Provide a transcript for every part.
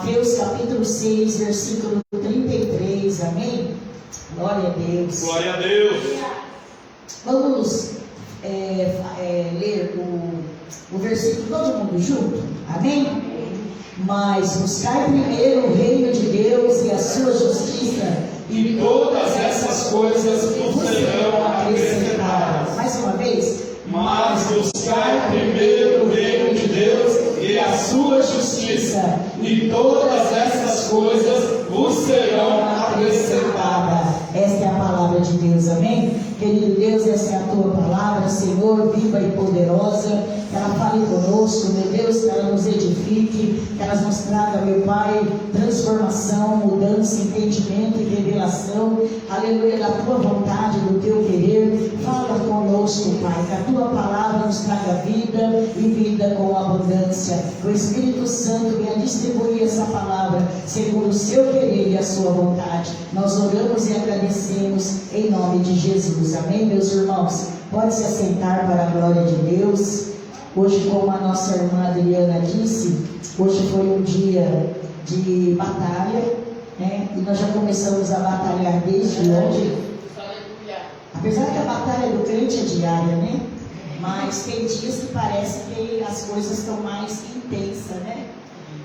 Mateus capítulo 6, versículo 33, amém? Glória a Deus. Glória a Deus. Vamos ler o versículo todo mundo junto, amém? Mas buscar primeiro o reino de Deus e a sua justiça, E todas essas coisas vos serão acrescentadas. Mais uma vez. Mas buscar primeiro o reino de Deus e a sua justiça, e todas essas coisas vos serão acrescentadas. Esta é a palavra de Deus, amém? Querido Deus, essa é a tua palavra, Senhor, viva e poderosa. Que ela fale conosco, meu Deus, que ela nos edifique, que ela nos traga, meu Pai, transformação, mudança, entendimento e revelação, aleluia, da tua vontade, do teu querer. Fala conosco, Pai, que a tua palavra nos traga vida e vida com abundância. O Espírito Santo venha distribuir essa palavra segundo o seu querer e a sua vontade. Nós oramos e agradecemos em nome de Jesus, amém, meus irmãos? Pode se assentar para a glória de Deus. Hoje, como a nossa irmã Adriana disse, hoje foi um dia de batalha, né? E nós já começamos a batalhar desde hoje. Apesar que a batalha do crente é diária, né? Mas tem dias que parece que as coisas estão mais intensas, né?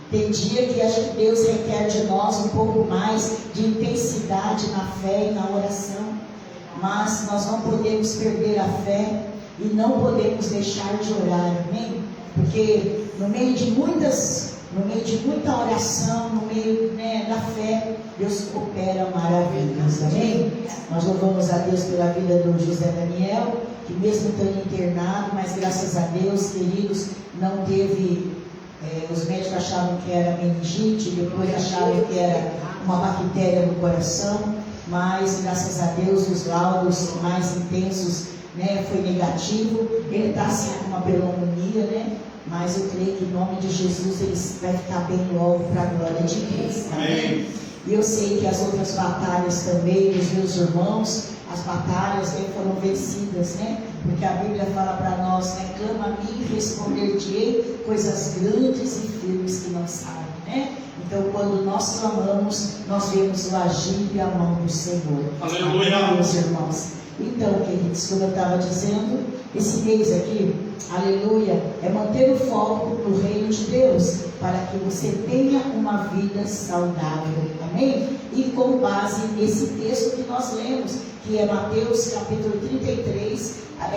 Tem dia que acho que Deus requer de nós um pouco mais de intensidade na fé e na oração. Mas nós não podemos perder a fé e não podemos deixar de orar, amém? Porque no meio de muita oração, no meio, né, da fé, Deus opera maravilhas, amém? Nós louvamos a Deus pela vida do José Daniel, que mesmo estando internado, mas graças a Deus, queridos, não teve, os médicos achavam que era meningite, depois acharam que era uma bactéria no coração, mas graças a Deus os laudos mais intensos, né, foi negativo. Ele está assim com uma pneumonia, né? Mas eu creio que em nome de Jesus ele vai ficar bem logo para a glória de Deus. Amém? E eu sei que as outras batalhas também dos meus irmãos, as batalhas, né, foram vencidas, né? Porque a Bíblia fala para nós, né? Clama a mim e responder-te-ei coisas grandes e firmes que não sabem, né? Então, quando nós clamamos, nós vemos o agir e a mão do Senhor. Aleluia! Amém, meus irmãos. Então, queridos, como eu estava dizendo, esse mês aqui, aleluia, é manter o foco no reino de Deus, para que você tenha uma vida saudável, amém? E com base nesse texto que nós lemos, que é Mateus capítulo 33,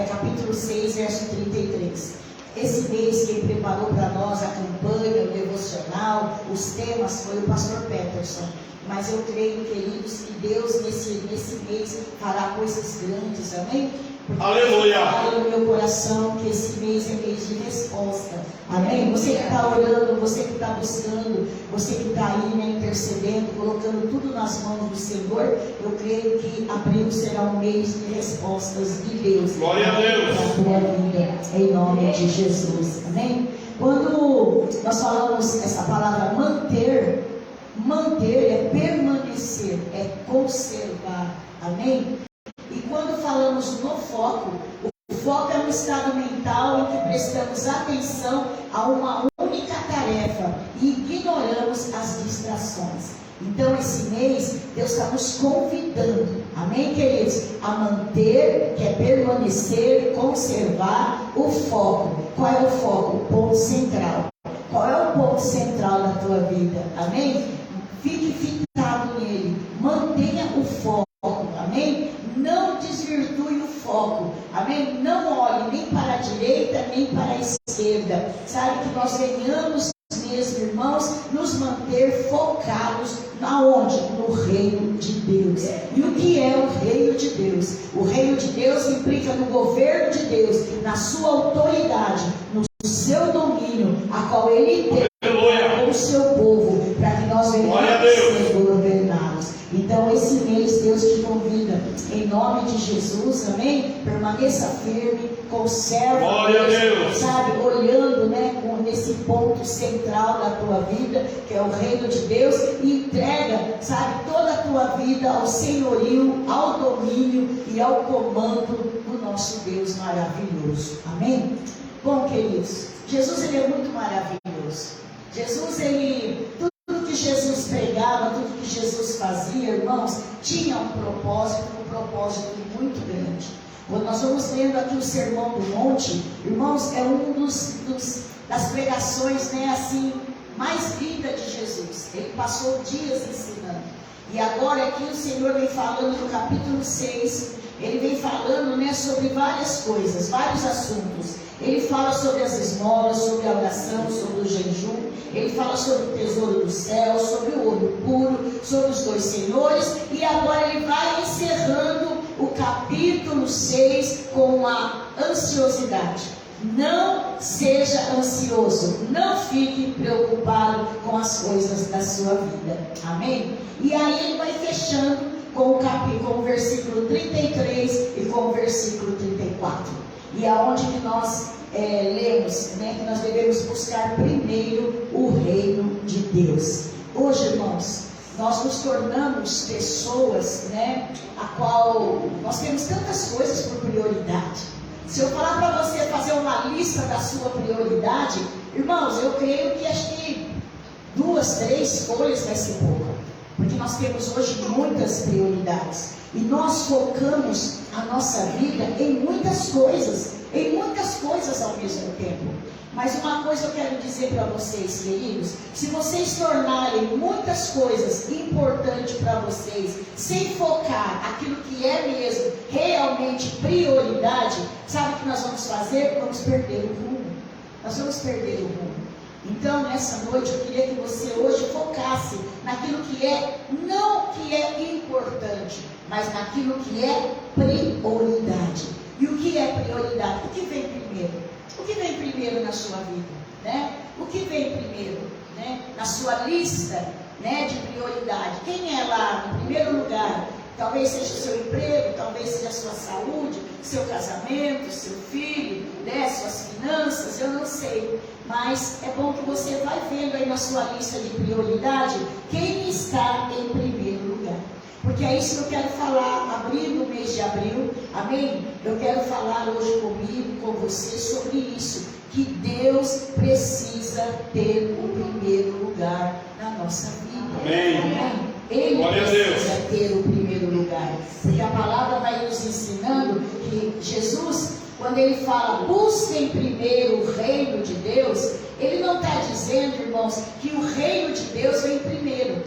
capítulo 6, verso 33. Esse mês quem preparou para nós a campanha, o devocional, os temas foi o pastor Peterson. Mas eu creio, queridos, que Deus nesse mês fará coisas grandes, amém? Porque aleluia! Fala no meu coração que esse mês é mês de resposta, amém? Você que está orando, você que está buscando, você que está aí, né, intercedendo, colocando tudo nas mãos do Senhor, eu creio que abril será um mês de respostas de Deus. Glória a Deus! Para a tua vida, em nome de Jesus, amém? Quando nós falamos essa palavra manter é permanecer, é conservar, amém? E quando falamos no foco, o foco é um estado mental em que prestamos atenção a uma única tarefa e ignoramos as distrações. Então esse mês Deus está nos convidando, amém, queridos, a manter, que é permanecer, conservar o foco. Qual é o foco? O ponto central. Qual é o ponto central da tua vida, amém? Fique fixado nele, mantenha o foco, amém? Não desvirtue o foco, amém? Não olhe nem para a direita, nem para a esquerda. Sabe, que nós venhamos mesmo, irmãos, nos manter focados aonde? No reino de Deus. E o que é o reino de Deus? O reino de Deus implica no governo de Deus, na sua autoridade, no seu domínio, a qual ele tem com o seu povo, para que nós venhamos ser governados. Então esse mês Deus te convida, em nome de Jesus, amém? Permaneça firme, conserva Deus, sabe, olhando, né, nesse ponto central da tua vida, que é o reino de Deus, e entrega, sabe, toda a tua vida ao senhorio, ao domínio e ao comando do nosso Deus maravilhoso, amém? Bom, queridos, Jesus ele é muito maravilhoso. Jesus, ele, tudo que fazia, irmãos, tinha um propósito muito grande. Quando nós vamos lendo aqui o Sermão do Monte, irmãos, é um das pregações, né, assim, mais linda de Jesus. Ele passou dias ensinando. E agora aqui o Senhor vem falando no capítulo 6, ele vem falando, né, sobre várias coisas, vários assuntos. Ele fala sobre as esmolas, sobre a oração, sobre o jejum. Ele fala sobre o tesouro do céu, sobre o ouro puro, sobre os 2 senhores. E agora ele vai encerrando o capítulo 6 com a ansiosidade. Não seja ansioso, não fique preocupado com as coisas da sua vida. Amém? E aí ele vai fechando com o versículo 33 e com o versículo 34. E aonde que nós lemos, né, que nós devemos buscar primeiro o reino de Deus. Hoje, irmãos, nós nos tornamos pessoas, né, a qual nós temos tantas coisas por prioridade. Se eu falar para você fazer uma lista da sua prioridade, irmãos, eu creio que acho que 2, 3 folhas vai ser pouco. Porque nós temos hoje muitas prioridades. E nós focamos a nossa vida em muitas coisas ao mesmo tempo. Mas uma coisa eu quero dizer para vocês, queridos: se vocês tornarem muitas coisas importantes para vocês, sem focar aquilo que é mesmo realmente prioridade, sabe o que nós vamos fazer? Vamos perder o rumo. Nós vamos perder o rumo. Então, nessa noite, eu queria que você hoje focasse naquilo que é, não que é importante, mas naquilo que é prioridade. E o que é prioridade? O que vem primeiro? O que vem primeiro na sua vida? Né? O que vem primeiro, né, na sua lista, né, de prioridade? Quem é lá no primeiro lugar? Talvez seja o seu emprego, talvez seja a sua saúde, seu casamento, seu filho, né, suas finanças, eu não sei. Mas é bom que você vai vendo aí na sua lista de prioridade quem está em primeiro lugar. Porque é isso que eu quero falar, abrindo o mês de abril, amém? Eu quero falar hoje comigo, com você, sobre isso. Que Deus precisa ter o primeiro lugar na nossa vida. Amém. Amém? Ele Glória a precisa ter o primeiro lugar. Porque a palavra vai nos ensinando que Jesus, quando ele fala, busquem primeiro o reino de Deus, ele não está dizendo, irmãos, que o reino de Deus vem primeiro,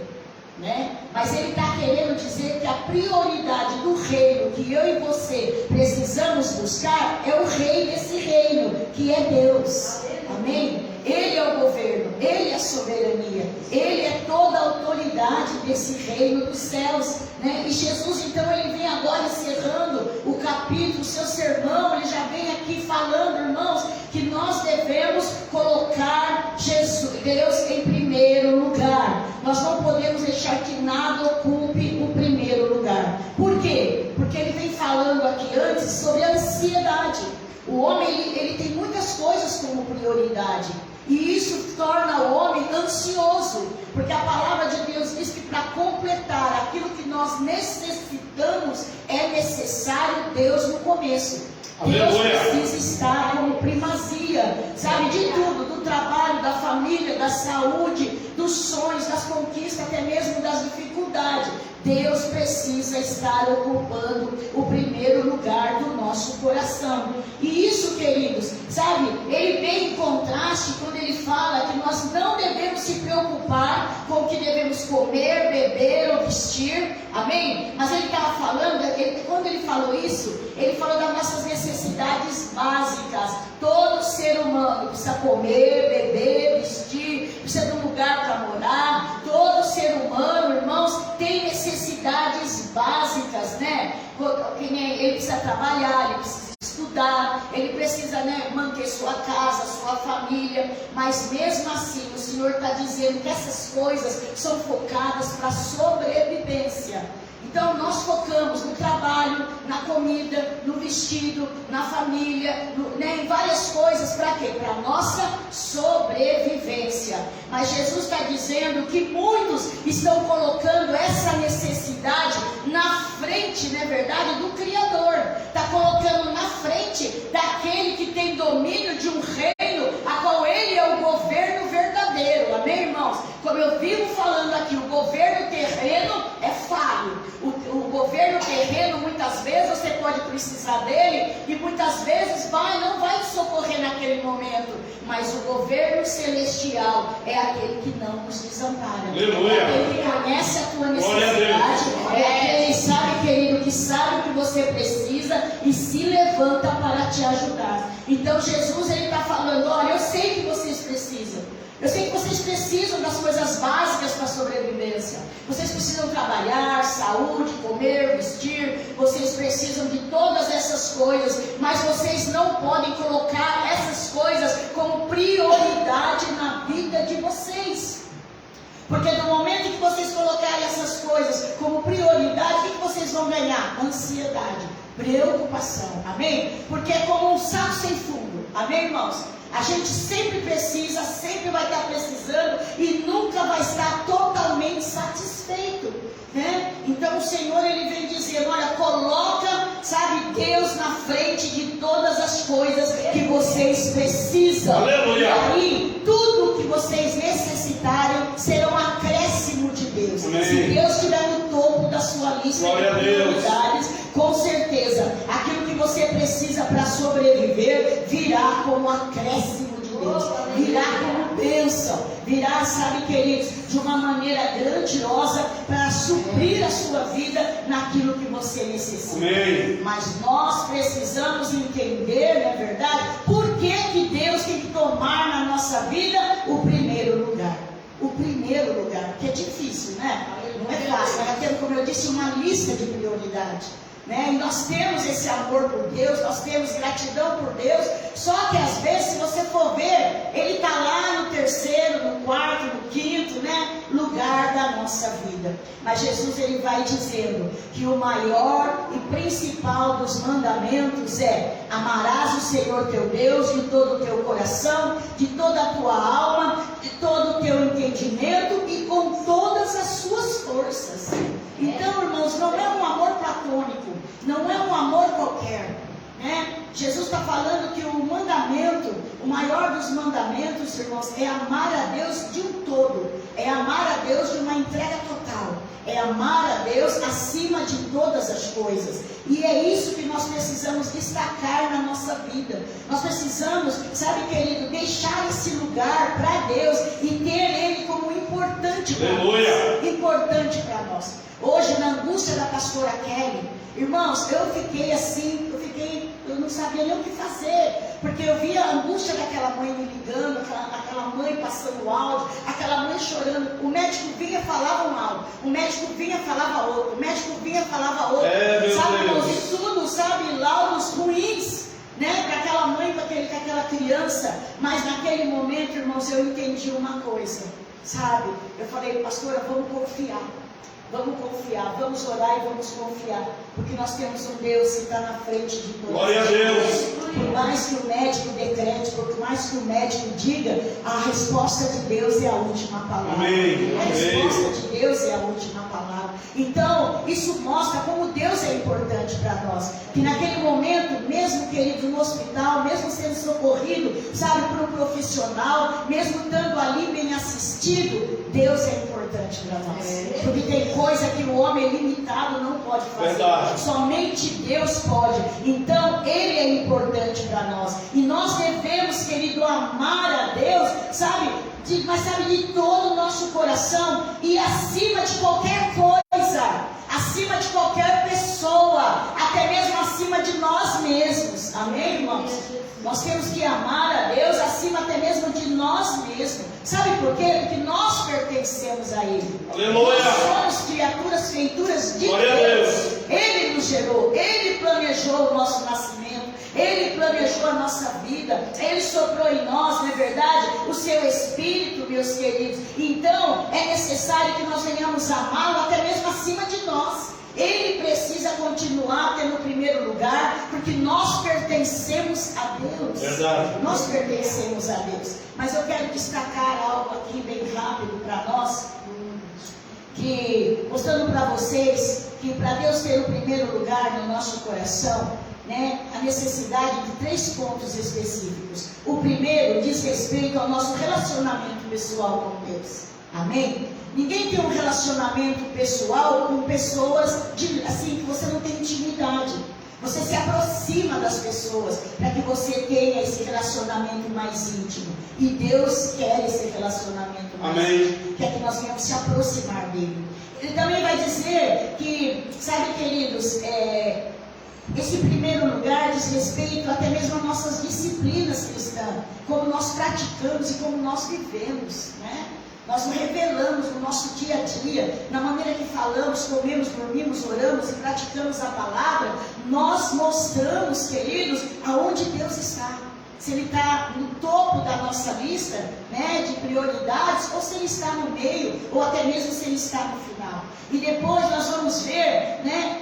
né? Mas ele está querendo dizer que a prioridade do reino que eu e você precisamos buscar é o rei desse reino, que é Deus. Amém? Ele é o governo, Ele é a soberania, Ele é toda a autoridade desse reino dos céus, né? E Jesus, então, ele vem agora encerrando o capítulo, o seu sermão, ele já vem aqui falando, irmãos, que nós devemos colocar Deus em primeiro lugar. Nós não podemos deixar que nada ocupe o primeiro lugar. Por quê? Porque ele vem falando aqui antes sobre a ansiedade. O homem, ele tem muitas coisas como prioridade. E isso torna o homem ansioso. Porque a palavra de Deus diz que para completar aquilo que nós necessitamos, é necessário Deus no começo. Deus precisa estar como primazia, sabe, de tudo, do trabalho, da família, da saúde, dos sonhos, das conquistas, até mesmo das dificuldades. Deus precisa estar ocupando o primeiro lugar do nosso coração. E isso, queridos, sabe, ele vem em contraste quando ele fala que nós não devemos se preocupar com o que devemos comer, beber ou vestir, amém? Mas ele estava falando, quando ele falou isso, ele falou das nossas necessidades básicas. Todo ser humano precisa comer, beber, vestir, precisa de um lugar para morar. Todo ser humano, irmãos, tem necessidades básicas, né? Ele precisa trabalhar, ele precisa estudar, ele precisa, né, manter sua casa, sua família. Mas mesmo assim, o Senhor está dizendo que essas coisas são focadas para a sobrevivência. Então nós focamos no trabalho, na comida, no vestido, na família, né, em várias coisas. Para quê? Para a nossa sobrevivência. Mas Jesus está dizendo que muitos estão colocando essa necessidade na frente, não é verdade, do Criador. Está colocando na frente daquele que tem domínio de um reino, a qual ele é o governo verdadeiro. Amém, irmãos? Como eu vivo falando aqui, o governo terreno é precisar dele, e muitas vezes não vai te socorrer naquele momento, mas o governo celestial é aquele que não nos desampara. Aleluia. É aquele que conhece a tua necessidade, é aquele, sabe, querido, que sabe o que você precisa e se levanta para te ajudar. Então Jesus, ele está falando, olha, eu sei que vocês precisam. Eu sei que vocês precisam das coisas básicas para a sobrevivência. Vocês precisam trabalhar, saúde, comer, vestir. Vocês precisam de todas essas coisas. Mas vocês não podem colocar essas coisas como prioridade na vida de vocês. Porque no momento que vocês colocarem essas coisas como prioridade, o que vocês vão ganhar? Ansiedade, preocupação. Amém? Porque é como um saco sem fundo. Amém, irmãos? A gente sempre precisa, sempre vai estar precisando e nunca vai estar totalmente satisfeito, né? Então o Senhor, ele vem dizendo, olha, coloca, sabe, Deus na frente de todas as coisas que vocês precisam. Aleluia. E aí, tudo que vocês necessitarem será um acréscimo de Deus. Amém. Se Deus estiver no topo da sua lista Glória de a Deus. prioridades, com certeza, aquilo que você precisa para sobreviver virá como acréscimo de Deus, virá como bênção, virá, sabe, queridos, de uma maneira grandiosa para suprir a sua vida naquilo que você necessita. Amém. Mas nós precisamos entender, não é verdade, por que Deus tem que tomar na nossa vida o primeiro lugar. O primeiro lugar, que é difícil, né? Não é fácil, nós temos, como eu disse, uma lista de prioridades. Né? E nós temos esse amor por Deus, nós temos gratidão por Deus, só que às vezes, se você for ver, Ele está lá no terceiro, no quarto, no quinto, né, lugar da nossa vida. Mas Jesus, ele vai dizendo que o maior e principal dos mandamentos é: amarás o Senhor teu Deus de todo o teu coração, de toda a tua alma, de todo o teu entendimento e com todas as suas forças. Então, irmãos, não é um amor platônico, não é um amor qualquer, né? Jesus está falando que o mandamento, o maior dos mandamentos, irmãos, é amar a Deus de um todo, é amar a Deus de uma entrega total, é amar a Deus acima de todas as coisas. E é isso que nós precisamos destacar na nossa vida. Nós precisamos, sabe, querido, deixar esse lugar para Deus e ter Ele como importante para nós. Importante para nós. Hoje, na angústia da pastora Kelly, irmãos, eu fiquei assim, eu não sabia nem o que fazer, porque eu via a angústia daquela mãe me ligando, aquela mãe passando áudio, aquela mãe chorando. O médico vinha, falava um áudio, o médico vinha, falava outro, o médico vinha, falava outro, sabe, irmãos, e tudo, sabe, laudos ruins, né, para aquela mãe, para aquela criança. Mas naquele momento, irmãos, eu entendi uma coisa, sabe, eu falei, pastora, vamos confiar. Vamos confiar, vamos orar e vamos confiar, porque nós temos um Deus que está na frente de todos. Glória a Deus. Por mais que o médico decrete, por mais que o médico diga, a resposta de Deus é a última palavra. Amém. A resposta de Deus é a última palavra. Então, isso mostra como Deus é importante para nós. Que naquele momento, mesmo, querido, no hospital, mesmo sendo socorrido, sabe, por um profissional, mesmo estando ali bem assistido, Deus é importante para nós. Porque tem coisa que o homem limitado não pode fazer. Verdade. Somente Deus pode. Então, Ele é importante para nós. E nós devemos, querido, amar a Deus, sabe? Mas sabe, de todo o nosso coração e acima de qualquer coisa, acima de qualquer pessoa, até mesmo acima de nós mesmos. Amém, irmãos? Nós temos que amar a Deus acima até mesmo de nós mesmos. Sabe por quê? Porque nós pertencemos a Ele. Aleluia. Nós somos criaturas, feituras de Glória a Deus. Deus. Ele nos gerou, Ele planejou o nosso nascimento, Ele planejou a nossa vida, Ele soprou em nós, não é verdade? O seu Espírito, meus queridos. Então, é necessário que nós venhamos amá-lo até mesmo acima de nós. Ele precisa continuar tendo o primeiro lugar, porque nós pertencemos a Deus. Verdade. Nós pertencemos a Deus. Mas eu quero destacar algo aqui bem rápido para nós, que mostrando para vocês que para Deus ter o primeiro lugar no nosso coração, né, a necessidade de 3 pontos específicos. O primeiro diz respeito ao nosso relacionamento pessoal com Deus. Amém? Ninguém tem um relacionamento pessoal com pessoas assim que você não tem intimidade. Você se aproxima das pessoas para que você tenha esse relacionamento mais íntimo. E Deus quer esse relacionamento mais íntimo. Quer que nós venhamos se aproximar dele. Ele também vai dizer que, sabe, queridos, esse primeiro lugar diz respeito até mesmo às nossas disciplinas cristãs, como nós praticamos e como nós vivemos, né? Nós revelamos no nosso dia a dia, na maneira que falamos, comemos, dormimos, oramos e praticamos a palavra. Nós mostramos, queridos, aonde Deus está. Se Ele está no topo da nossa lista, né, de prioridades, ou se Ele está no meio, ou até mesmo se Ele está no final. E depois nós vamos ver, né,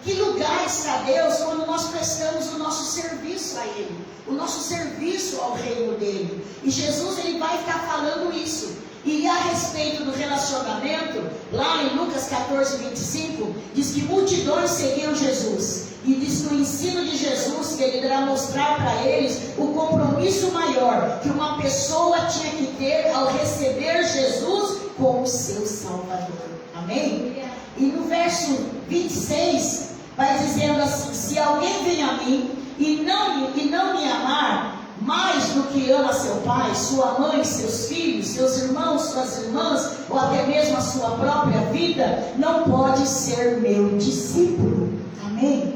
que lugar está Deus quando nós prestamos o nosso serviço a Ele, o nosso serviço ao reino dEle. E Jesus, Ele vai ficar falando isso. E a respeito do relacionamento, lá em Lucas 14, 25, diz que multidões seguiam Jesus. E diz que o ensino de Jesus, que ele irá mostrar para eles o compromisso maior que uma pessoa tinha que ter ao receber Jesus como seu Salvador. Amém? E no verso 26, vai dizendo assim: se alguém vem a mim e não me amar mais do que ama seu pai, sua mãe, seus filhos, seus irmãos, suas irmãs, ou até mesmo a sua própria vida, não pode ser meu discípulo. Amém?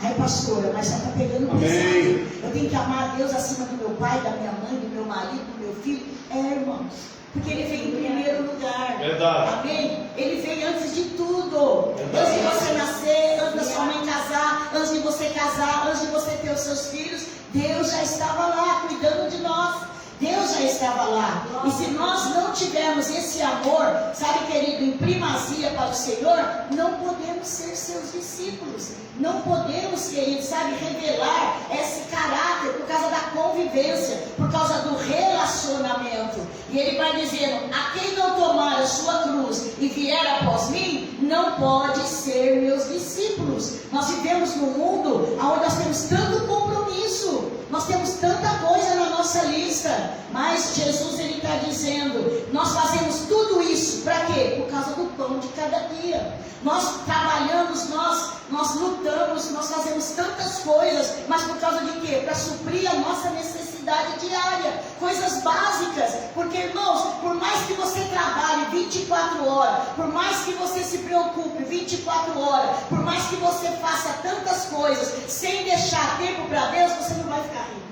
Ai, pastora, mas já está pegando pesado. Eu tenho que amar a Deus acima do meu pai, da minha mãe, do meu marido, do meu filho. Irmãos, porque Ele veio em primeiro lugar. Verdade. Amém? Ele veio antes de tudo. Verdade. Antes de você nascer, antes da sua mãe casar, antes de você casar, antes de você ter os seus filhos, Deus já estava lá cuidando de nós. Deus já estava lá. E se nós não tivermos esse amor, sabe, querido, em primazia para o Senhor, não podemos ser seus discípulos. Não podemos, querido, sabe, revelar esse caráter por causa da convivência, por causa do relacionamento. E ele vai dizendo: a quem não tomar a sua cruz e vier após mim, não pode ser meus discípulos. Nós vivemos num mundo onde nós temos tanto compromisso, nós temos tanta coisa na nossa lista, mas Jesus, ele está dizendo: nós fazemos tudo isso para quê? Por causa do pão de cada dia. Nós trabalhamos, nós lutamos, nós fazemos tantas coisas, mas por causa de quê? Para suprir a nossa necessidade diária, coisas básicas. Porque, irmãos, por mais que você trabalhe 24 horas, por mais que você se preocupe 24 horas, por mais que você faça tantas coisas sem deixar tempo para Deus, você não vai ficar rico.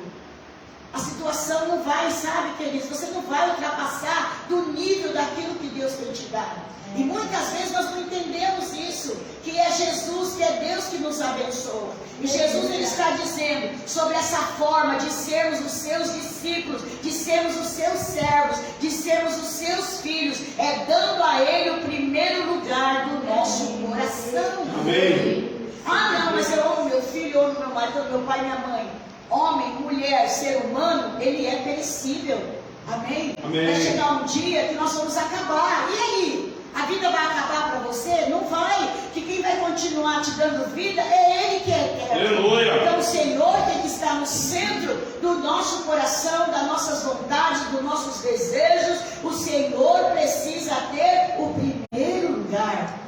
A situação não vai, sabe, queridos, você não vai ultrapassar do nível daquilo que Deus tem te dado. E muitas vezes nós não entendemos isso, que é Jesus, que é Deus que nos abençoa. E Jesus, ele está dizendo sobre essa forma de sermos os seus discípulos, de sermos os seus servos, de sermos os seus filhos, é dando a Ele o primeiro lugar do nosso coração. Amém. Ah, não, mas eu amo meu filho, eu amo meu marido, meu pai e minha mãe. Homem, mulher, ser humano, ele é perecível. Amém? Amém. Vai chegar um dia que nós vamos acabar. E aí? A vida vai acabar para você? Não vai. Que quem vai continuar te dando vida é Ele que é eterno. Aleluia. Então o Senhor tem que estar no centro do nosso coração, das nossas vontades, dos nossos desejos. O Senhor precisa ter o primeiro lugar.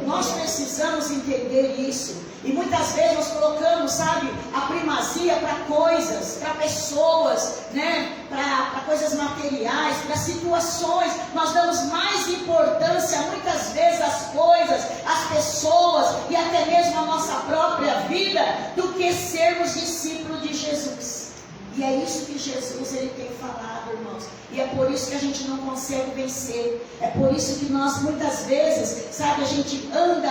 Nós precisamos entender isso. E muitas vezes nós colocamos, sabe, a primazia para coisas, para pessoas, né? Para coisas materiais, para situações. Nós damos mais importância muitas vezes às coisas, às pessoas e até mesmo à nossa própria vida do que sermos discípulos de Jesus. E é isso que Jesus, ele tem falado, irmãos. E é por isso que a gente não consegue vencer. É por isso que nós muitas vezes, sabe, a gente anda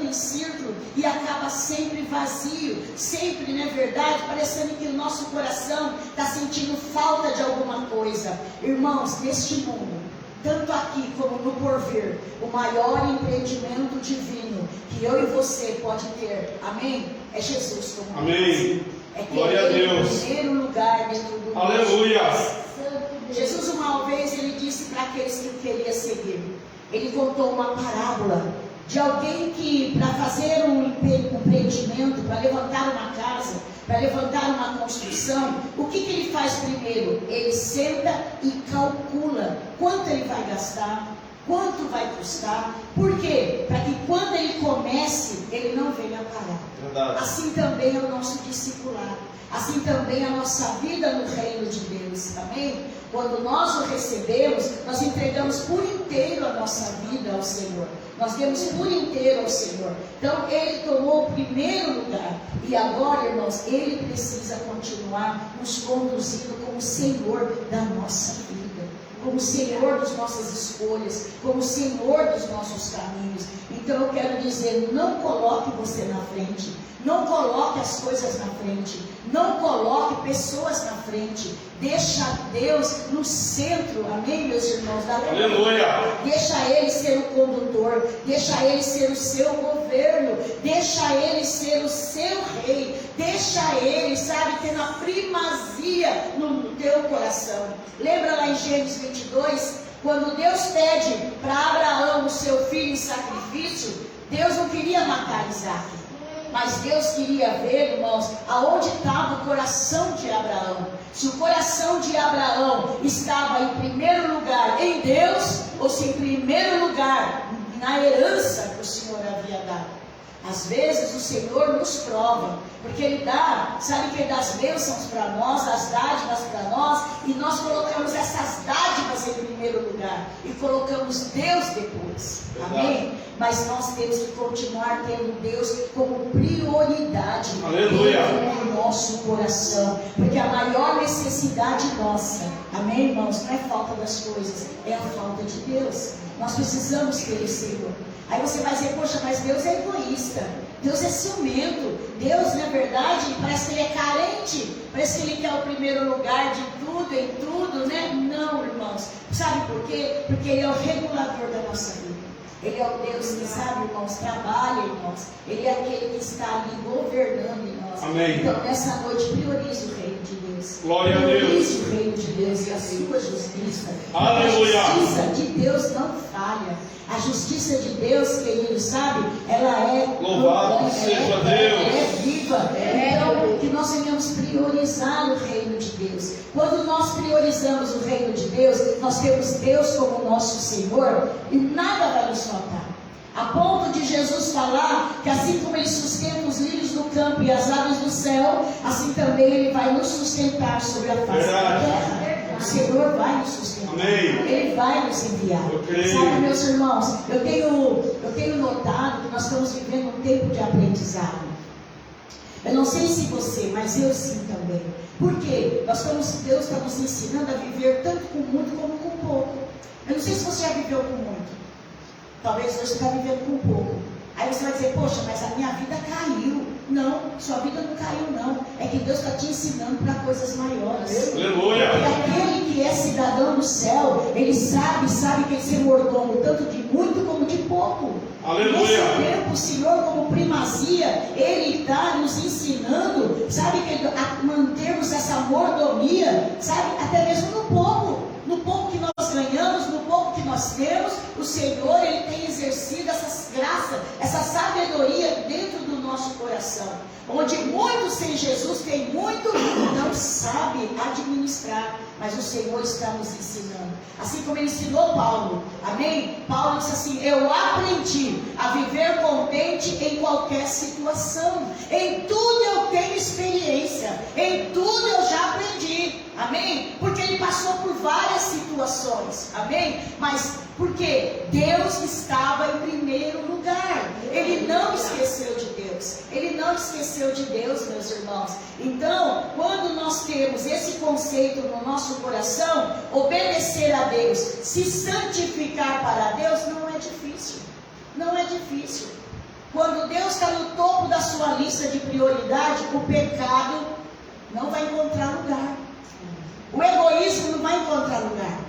em círculo e acaba sempre vazio. Sempre, não é verdade? Parecendo que o nosso coração está sentindo falta de alguma coisa. Irmãos, neste mundo, tanto aqui como no porvir, o maior empreendimento divino que eu e você pode ter, amém? É Jesus como Amém. É que Glória a Deus. Em primeiro lugar dentro do Aleluia. Jesus uma vez ele disse para aqueles que queriam seguir, ele contou uma parábola de alguém que para fazer um empreendimento, para levantar uma casa, para levantar uma construção, o que ele faz primeiro? Ele senta e calcula quanto ele vai gastar, quanto vai custar. Por quê? Para que quando quando ele comece, ele não venha parar. Verdade. Assim também é o nosso discipulado. Assim também é a nossa vida no reino de Deus. Amém? Quando nós o recebemos, nós entregamos por inteiro a nossa vida ao Senhor. Nós demos por inteiro ao Senhor. Então, Ele tomou o primeiro lugar. E agora, irmãos, Ele precisa continuar nos conduzindo como Senhor da nossa vida, como Senhor das nossas escolhas, como Senhor dos nossos caminhos. Então eu quero dizer, não coloque você na frente, não coloque as coisas na frente, não coloque pessoas na frente, deixa Deus no centro, amém, meus irmãos? Aleluia! Deixa Ele ser o condutor, deixa Ele ser o seu governo, deixa Ele ser o seu rei, deixa Ele, sabe, ter a primazia no teu coração. Lembra lá em Gênesis 22, quando Deus pede para Abraão o seu filho em sacrifício, Deus não queria matar Isaac. Mas Deus queria ver, irmãos, aonde estava o coração de Abraão. Se o coração de Abraão estava em primeiro lugar em Deus, ou se em primeiro lugar na herança que o Senhor havia dado. Às vezes o Senhor nos prova, porque Ele dá, sabe que Ele dá as bênçãos para nós, as dádivas para nós, e nós colocamos essas dádivas em primeiro lugar, e colocamos Deus depois, amém? Mas nós temos que continuar tendo Deus como prioridade no nosso coração, porque a maior necessidade nossa, amém, irmãos, não é falta das coisas, é a falta de Deus. Nós precisamos ter o Senhor. Aí você vai dizer, poxa, mas Deus é egoísta, Deus é ciumento, Deus, na verdade, parece que Ele é carente, parece que Ele quer o primeiro lugar de tudo, em tudo, né? Não, irmãos, sabe por quê? Porque Ele é o regulador da nossa vida. Ele é o Deus que, sabe, irmãos, trabalha em nós. Ele é aquele que está ali governando em nós. Amém. Então, nessa noite, priorize o reino de Deus. Glória a Deus. Priorize o reino de Deus e a sua justiça. Aleluia. A justiça de Deus não falha. A justiça de Deus, querido, sabe? Ela é... Louvado seja Deus. É viva. Então, que nós venhamos priorizar o reino de Deus. Quando nós priorizamos o reino de Deus, nós temos Deus como nosso Senhor e nada vai nos faltar. A ponto de Jesus falar que assim como Ele sustenta os lírios do campo e as aves do céu, assim também Ele vai nos sustentar sobre a face da terra. O Senhor vai nos sustentar. Amém. Ele vai nos enviar. Sabe, meus irmãos, eu tenho notado que nós estamos vivendo um tempo de aprendizado. Eu não sei se você, mas eu sim também. Por quê? Deus está nos ensinando a viver tanto com muito como com pouco. Eu não sei se você já viveu com muito. Talvez hoje você está vivendo com pouco. Aí você vai dizer, poxa, mas a minha vida caiu. Não, sua vida não caiu não. É que Deus está te ensinando para coisas maiores. Aleluia. E aquele que é cidadão do céu, ele sabe que ele ser mordomo tanto de muito como de pouco. Aleluia. Nesse tempo, o Senhor, como primazia, Ele está nos ensinando, sabe, a mantermos essa mordomia, sabe, até mesmo no pouco que nós ganhamos, no pouco que nós temos, o Senhor, Ele tem exercido essas graças, essa sabedoria dentro do nosso coração. Onde muitos sem Jesus têm muito, não sabe administrar, mas o Senhor está nos ensinando. Assim como Ele ensinou Paulo, amém? Paulo disse assim, eu aprendi a viver contente em qualquer situação. Em tudo eu tenho experiência, em tudo eu já aprendi, amém? Porque ele passou por várias situações, amém? Mas porque Deus estava em primeiro lugar. Ele não esqueceu de Deus. Ele não esqueceu de Deus, meus irmãos. Então, quando nós temos esse conceito no nosso coração, obedecer a Deus, se santificar para Deus, não é difícil. Não é difícil. Quando Deus está no topo da sua lista de prioridade, o pecado não vai encontrar lugar. O egoísmo não vai encontrar lugar.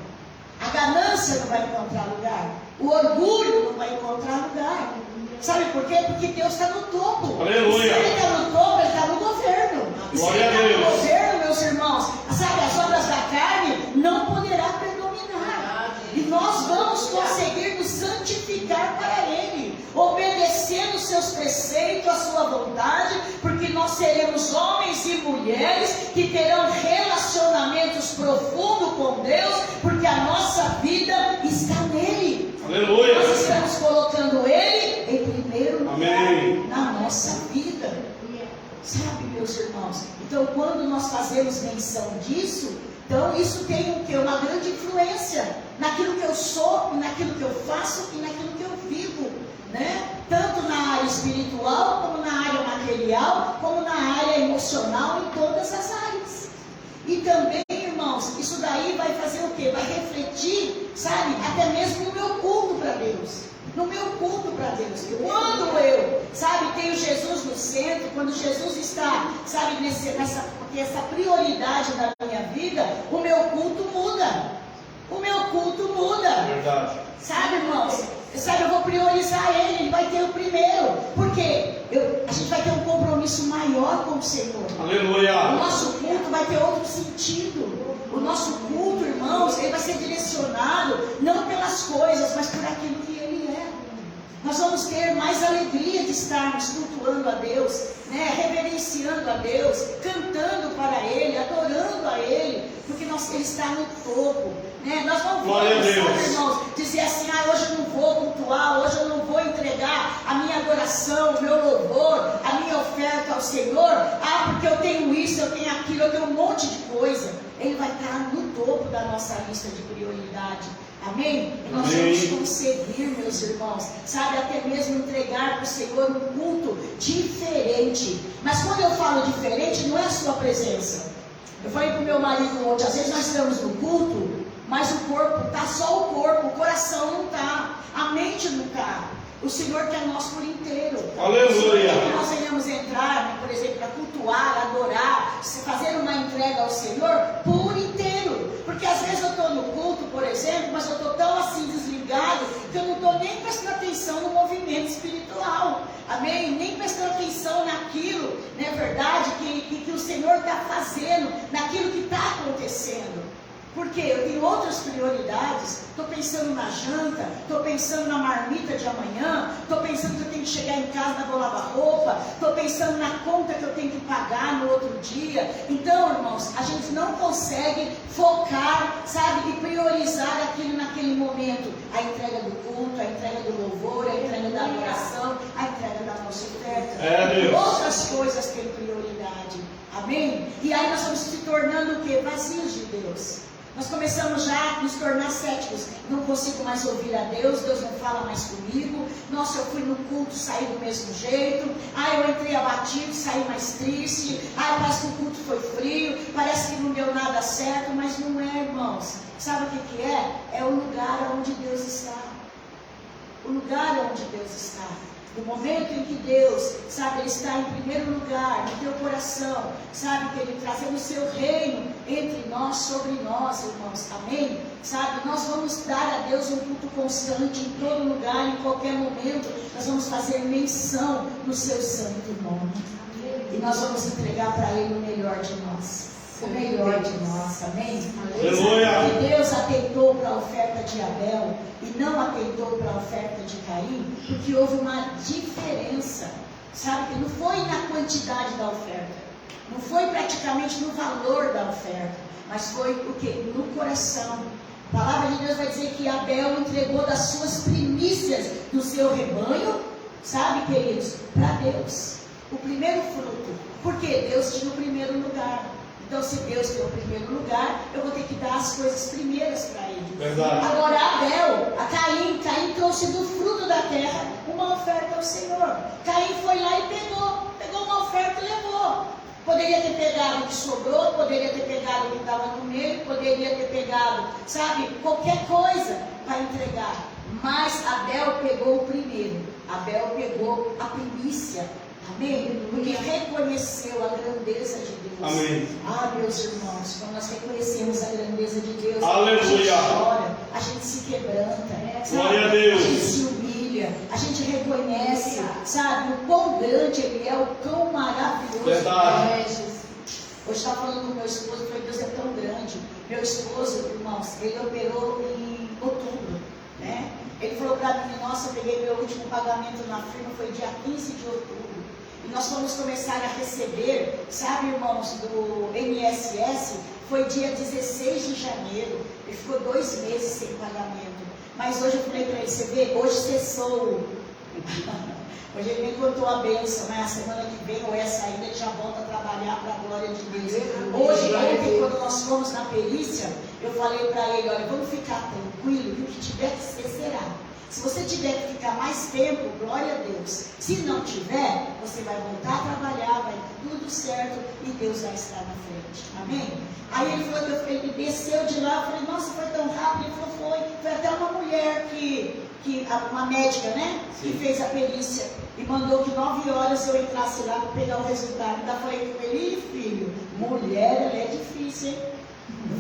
A ganância não vai encontrar lugar. O orgulho não vai encontrar lugar. Sabe por quê? Porque Deus está no topo. Aleluia. Se Ele está no topo, Ele está no governo. E se Ele está no governo, meus irmãos, sabe, as obras da carne não poderá predominar. E nós vamos conseguir nos santificar para Ele, obedecendo os seus preceitos, a sua vontade, porque nós seremos homens e mulheres que terão relacionamentos profundos com Deus, porque a nossa vida está nele. Aleluia. Nós estamos colocando Ele em primeiro nossa vida. Sabe, meus irmãos? Então, quando nós fazemos menção disso, então isso tem o quê? Uma grande influência naquilo que eu sou, naquilo que eu faço e naquilo que eu vivo, né? Tanto na área espiritual, como na área material, como na área emocional, em todas as áreas. E também, irmãos, isso daí vai fazer o quê? Vai refletir, sabe, até mesmo no meu culto para Deus. No meu culto para Deus. Quando eu, sabe, tenho Jesus no centro, quando Jesus está, sabe, nessa prioridade da minha vida, o meu culto muda. O meu culto muda. Verdade. Sabe, irmãos? Sabe, eu vou priorizar ele vai ter o primeiro. Porque a gente vai ter um compromisso maior com o Senhor. Aleluia. O nosso culto vai ter outro sentido. O nosso culto, irmãos, ele vai ser direcionado não pelas coisas, mas por aquilo que ele é. Nós vamos ter mais alegria de estarmos cultuando a Deus, né? Reverenciando a Deus, cantando para Ele, adorando a Ele, porque Ele está no topo, né? Nós não vamos, sabe, irmãos, dizer assim, hoje eu não vou cultuar, hoje eu não vou entregar a minha adoração, o meu louvor, a minha oferta ao Senhor, porque eu tenho isso, eu tenho aquilo, eu tenho um monte de coisa. Ele vai estar no topo da nossa lista de prioridade. Amém? E nós vamos conseguir, meus irmãos, sabe, até mesmo entregar para o Senhor um culto diferente. Mas quando eu falo diferente, não é a sua presença. Eu falei para o meu marido ontem, às vezes nós estamos no culto, mas o corpo, está só o corpo, o coração não está, a mente não está. O Senhor quer nós por inteiro. Aleluia. Que nós venhamos entrar, né, por exemplo, para cultuar, adorar, fazer uma entrega ao Senhor por inteiro. Porque às vezes eu estou no culto, por exemplo, mas eu estou tão assim desligado que eu não estou nem prestando atenção no movimento espiritual. Amém? Nem prestando atenção naquilo, não é verdade, que o Senhor está fazendo, naquilo que está acontecendo. Porque eu tenho outras prioridades, estou pensando na janta, estou pensando na marmita de amanhã, estou pensando que eu tenho que chegar em casa, vou lavar roupa, estou pensando na conta que eu tenho que pagar no outro dia. Então, irmãos, a gente não consegue focar, sabe, e priorizar aquilo naquele momento. A entrega do culto, a entrega do louvor, a entrega da adoração, a entrega da nossa oferta. Outras coisas têm prioridade. Amém? E aí nós vamos se tornando o quê? Vazios de Deus. Nós começamos já a nos tornar céticos. Não consigo mais ouvir a Deus, Deus não fala mais comigo. Nossa, eu fui no culto, saí do mesmo jeito. Eu entrei abatido, saí mais triste. Parece que o culto foi frio, parece que não deu nada certo, mas não é, irmãos. Sabe o que é? É o lugar onde Deus está. O lugar onde Deus está. No momento em que Deus, sabe, Ele está em primeiro lugar, no teu coração, sabe, que Ele trazendo o seu reino entre nós, sobre nós, irmãos, amém? Sabe, nós vamos dar a Deus um culto constante em todo lugar, em qualquer momento, nós vamos fazer menção no seu santo nome. E nós vamos entregar para Ele o melhor de nós. O melhor de nós, amém? E Deus atentou para a oferta de Abel e não atentou para a oferta de Caim, porque houve uma diferença, sabe? Não foi na quantidade da oferta, não foi praticamente no valor da oferta, mas foi o que? No coração. A palavra de Deus vai dizer que Abel entregou das suas primícias do seu rebanho, sabe, queridos? Para Deus, o primeiro fruto, porque Deus tinha o primeiro lugar. Então, se Deus tem o primeiro lugar, eu vou ter que dar as coisas primeiras para Ele. Verdade. Agora, Caim trouxe do fruto da terra uma oferta ao Senhor. Caim foi lá e pegou uma oferta e levou. Poderia ter pegado o que sobrou, poderia ter pegado o que estava no meio, poderia ter pegado, sabe, qualquer coisa para entregar. Mas Abel pegou o primeiro. Abel pegou a primícia. Amém? Porque reconheceu a grandeza de Deus. Amém. Meus irmãos, quando nós reconhecemos a grandeza de Deus, aleluia, a gente chora, a gente se quebranta, glória a Deus. A gente se humilha, a gente reconhece, sabe, o quão grande Ele é, o quão maravilhoso Verdade. Ele é. Hoje estava falando com meu esposo, falei, Deus é tão grande. Meu esposo, irmãos, ele operou em outubro, né? Ele falou para mim, nossa, eu peguei meu último pagamento na firma, foi dia 15 de outubro. E nós vamos começar a receber, sabe, irmãos, do INSS, foi dia 16 de janeiro. Ele ficou 2 meses sem pagamento. Mas hoje eu falei para ele, você vê, hoje cessou Hoje ele me contou a bênção, né? A semana que vem, ou essa ainda, ele já volta a trabalhar para a glória de Deus. Hoje, ontem, quando nós fomos na perícia, eu falei para ele, olha, vamos ficar tranquilo, que o que tiver que ser, será. Se você tiver que ficar mais tempo, glória a Deus. Se não tiver, você vai voltar a trabalhar, vai tudo certo e Deus vai estar na frente. Amém? Aí ele falou que ele desceu de lá, eu falei, nossa, foi tão rápido. Ele falou, foi até uma mulher uma médica, né? Que fez a perícia e mandou que 9 horas eu entrasse lá para pegar o resultado. Ainda falei com ele, filho, mulher, ela é difícil, hein?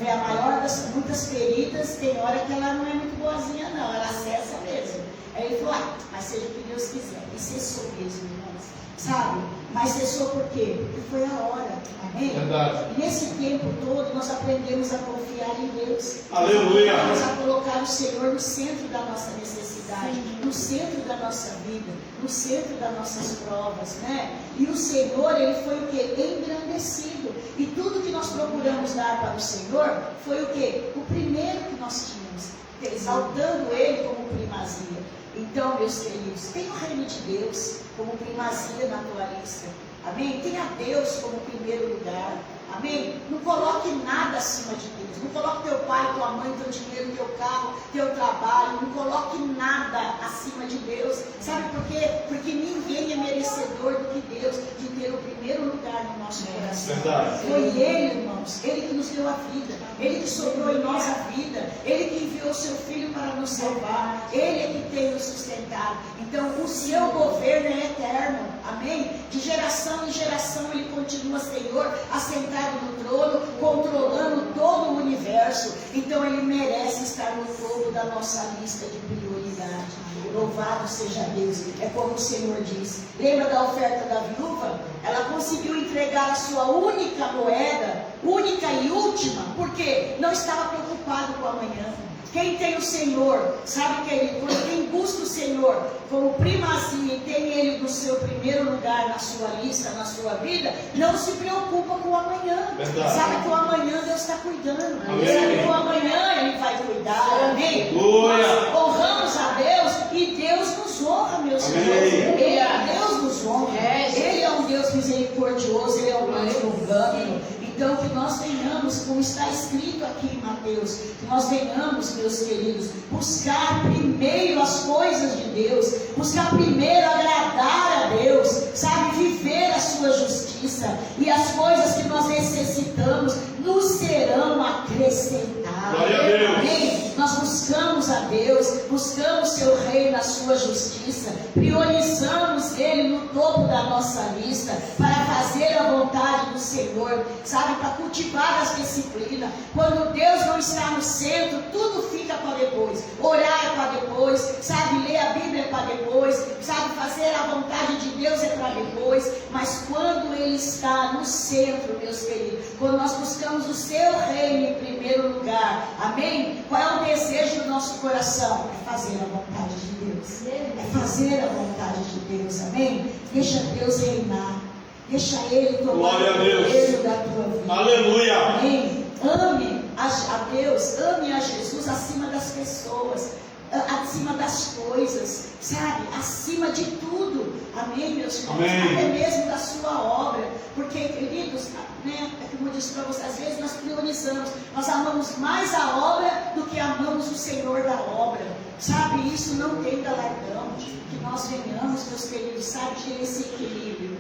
É a maior das muitas peritas, tem hora que ela não é muito boazinha, não, ela acessa mesmo. Aí ele falou, mas seja o que Deus quiser. E cessou mesmo, irmãos, sabe? Mas cessou por quê? Porque foi a hora, amém? Verdade. E nesse tempo todo nós aprendemos a confiar em Deus. Aleluia. Nós a colocar o Senhor no centro da nossa necessidade, no centro da nossa vida, no centro das nossas provas, né? E o Senhor, ele foi o quê? Engrandecido. E tudo que nós procuramos dar para o Senhor foi o quê? O primeiro que nós tínhamos, exaltando Ele como primazia. Então, meus queridos, tenha o reino de Deus como primazia na tua lista. Amém? Tenha Deus como primeiro lugar. Amém? Não coloque nada acima de Deus. Não coloque teu pai, tua mãe, teu dinheiro, teu carro, teu trabalho. Não coloque nada acima de Deus. Sabe por quê? Porque ninguém é merecedor do que Deus, de ter o primeiro lugar no nosso coração. Verdade. Foi Ele, irmãos. Ele que nos deu a vida. Ele que soprou em nós a vida. Ele que enviou o seu Filho para nos salvar. Ele é que tem nos sustentado. Então, o seu governo é eterno. Amém? De geração em geração Ele continua Senhor, assentado no trono, controlando todo o universo. Então Ele merece estar no topo da nossa lista de prioridade. Louvado seja Deus. É como o Senhor diz. Lembra da oferta da viúva? Ela conseguiu entregar a sua única moeda, única e última, porque não estava preocupado com amanhã. Quem tem o Senhor, sabe que ele, quem busca o Senhor como primazia e tem Ele no seu primeiro lugar na sua lista, na sua vida, não se preocupa com o amanhã. Verdade. Sabe que o amanhã Deus está cuidando. Amém. Sabe que o amanhã Ele vai cuidar. Amém? Glória. Nós honramos a Deus e Deus nos honra, meus Amém. irmãos. Deus nos honra. Ele é um Deus misericordioso, Ele é um Deus longânimo. Então, que nós venhamos, como está escrito aqui em Mateus, que nós venhamos, meus queridos, buscar primeiro as coisas de Deus, buscar primeiro agradar a Deus, sabe, viver a sua justiça, e as coisas que nós necessitamos nos serão acrescentadas. Glória a Deus. Amém? Nós buscamos a Deus, buscamos seu reino, a sua justiça, priorizamos Ele no topo da nossa lista, para fazer a vontade do Senhor, sabe, para cultivar as disciplinas. Quando Deus não está no centro, tudo fica para depois. Orar é para depois, sabe, ler a Bíblia é para depois, sabe, fazer a vontade de Deus é para depois. Mas quando Ele está no centro, meus queridos, quando nós buscamos o seu reino em primeiro lugar, amém? Qual é o desejo do nosso coração? É fazer a vontade de Deus. É fazer a vontade de Deus, amém? Deixa Deus reinar. Deixa Ele tomar o governo da tua vida. Aleluia. Amém? Ame a Deus, ame a Jesus acima das pessoas, acima das coisas, sabe? Acima de tudo. Amém, meus irmãos? Amém. Até mesmo da sua obra. Porque, queridos, né, como eu disse para vocês, às vezes nós priorizamos, nós amamos mais a obra do que amamos o Senhor da obra. Sabe? Isso não tem galardão. Que nós venhamos, meus queridos, sabe, ter esse equilíbrio,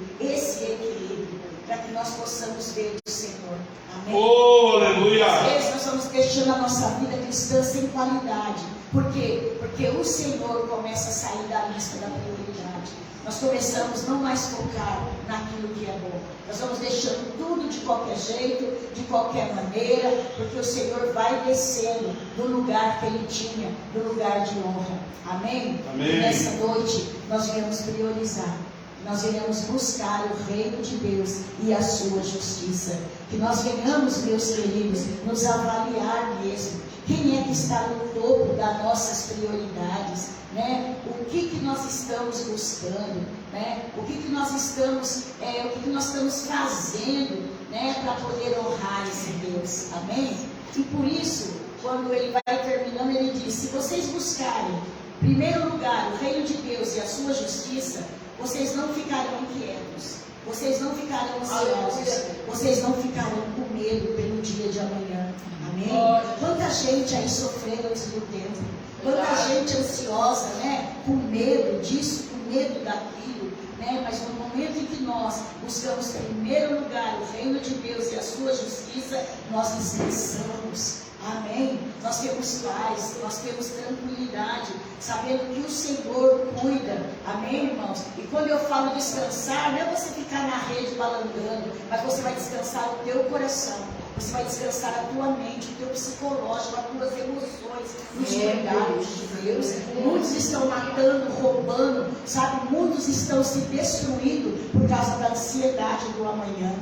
para que nós possamos ver o Senhor. Amém? Oh, aleluia. Às vezes nós vamos deixando a nossa vida cristã sem qualidade. Por quê? Porque o Senhor começa a sair da lista da prioridade. Nós começamos não mais focar naquilo que é bom. Nós vamos deixando tudo de qualquer jeito, de qualquer maneira, porque o Senhor vai descendo do lugar que Ele tinha, do lugar de honra. Amém? Amém. E nessa noite nós viemos priorizar. Nós venhamos buscar o reino de Deus e a sua justiça. Que nós venhamos, meus queridos, nos avaliar mesmo. Quem é que está no topo das nossas prioridades? Né? O que nós estamos buscando? Né? O que nós estamos fazendo, né, para poder honrar esse Deus? Amém? E por isso, quando ele vai terminando, ele diz: se vocês buscarem em primeiro lugar o reino de Deus Deus e a sua justiça, vocês não ficarão inquietos, vocês não ficarão ansiosos, vocês não ficarão com medo pelo dia de amanhã. Amém? Quanta gente aí sofrendo antes do tempo, quanta gente ansiosa, né? Com medo disso, com medo daquilo, né? Mas no momento em que nós buscamos em primeiro lugar o reino de Deus e a sua justiça, nós descansamos. Amém? Nós temos paz, nós temos tranquilidade, sabendo que o Senhor cuida. Amém, irmãos? E quando eu falo descansar, não é você ficar na rede balançando, mas você vai descansar o teu coração, você vai descansar a tua mente, o teu psicológico, as tuas emoções, nos cuidados de Deus. Muitos estão matando, roubando, sabe? Muitos estão se destruindo por causa da ansiedade do amanhã.